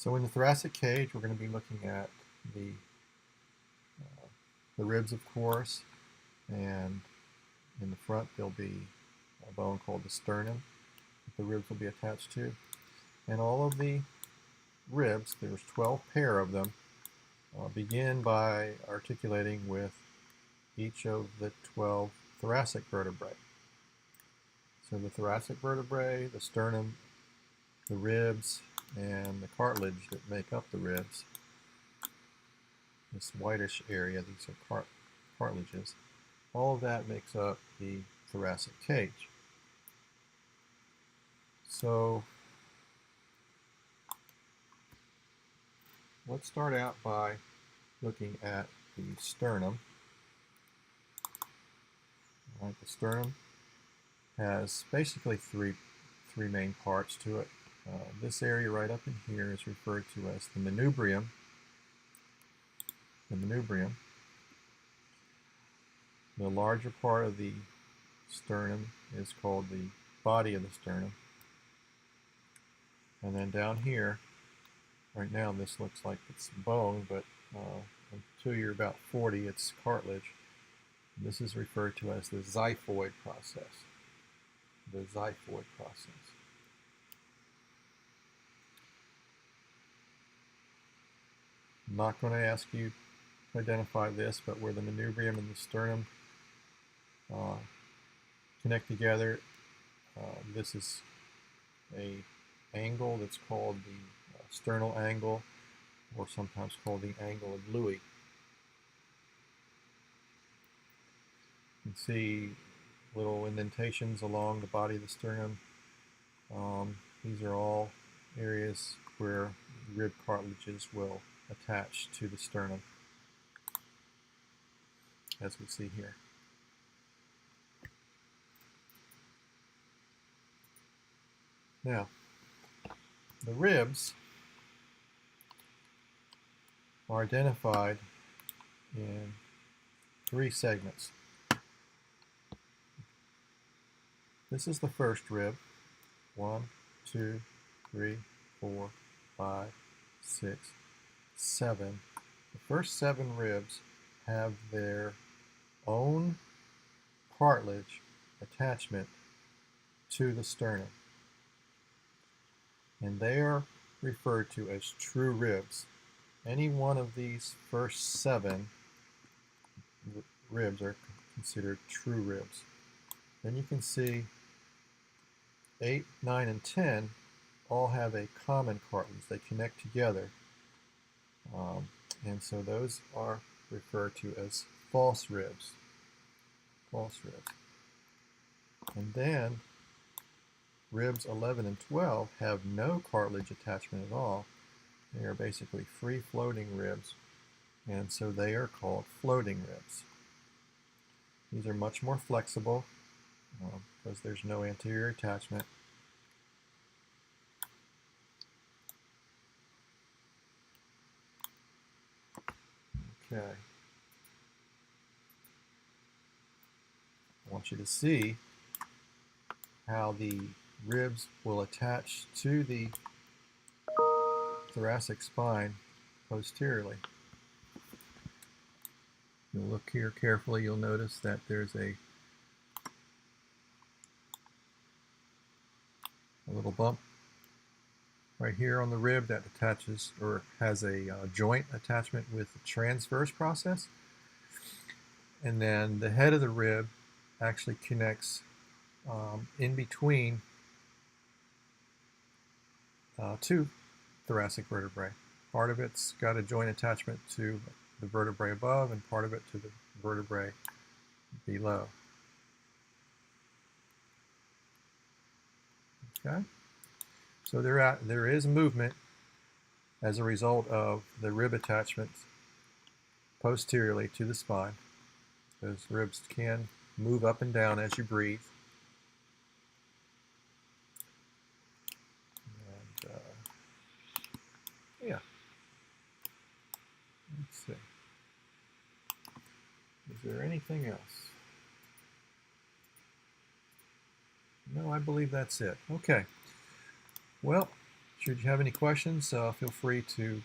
So in the thoracic cage, we're going to be looking at the ribs, of course, and in the front there'll be a bone called the sternum that the ribs will be attached to. And all of the ribs, there's 12 pair of them, begin by articulating with each of the 12 thoracic vertebrae. So the thoracic vertebrae, the sternum, the ribs, and the cartilage that make up the ribs, this whitish area, these are cartilages, all of that makes up the thoracic cage. So let's start out by looking at the sternum. All right, the sternum has basically three main parts to it. This area right up in here is referred to as the manubrium. The larger part of the sternum is called the body of the sternum. And then down here, right now this looks like it's bone, but until you're about 40, it's cartilage. This is referred to as the xiphoid process. The xiphoid process. I'm not going to ask you to identify this, but where the manubrium and the sternum connect together, this is a angle that's called the sternal angle, or sometimes called the angle of Louis. You can see little indentations along the body of the sternum. These are all areas where rib cartilages will attach to the sternum, as we see here. Now, the ribs are identified in 3 segments. This is the first rib. 1, 2, 3, 4, 5, 6, 7. The first 7 ribs have their own cartilage attachment to the sternum, and they are referred to as true ribs. Any one of these first 7 ribs are considered true ribs. Then you can see 8, 9, and 10 all have a common cartilage. They connect together. And so those are referred to as false ribs. False ribs. And then ribs 11 and 12 have no cartilage attachment at all. They are basically free-floating ribs, and so they are called floating ribs. These are much more flexible because there's no anterior attachment. Okay. I want you to see how the ribs will attach to the thoracic spine posteriorly. If you look here carefully, you'll notice that there's a little bump right here on the rib that attaches or has a joint attachment with the transverse process. And then the head of the rib actually connects in between 2 thoracic vertebrae. Part of it's got a joint attachment to the vertebrae above and part of it to the vertebrae below. Okay? So there is movement as a result of the rib attachments posteriorly to the spine. Those ribs can move up and down as you breathe. And, yeah. Let's see. Is there anything else? No, I believe that's it. Okay. Well, Should you have any questions, feel free to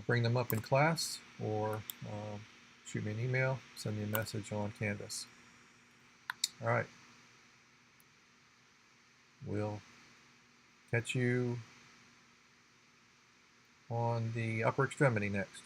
bring them up in class, or shoot me an email, send me a message on Canvas. All right. We'll catch you on the upper extremity next.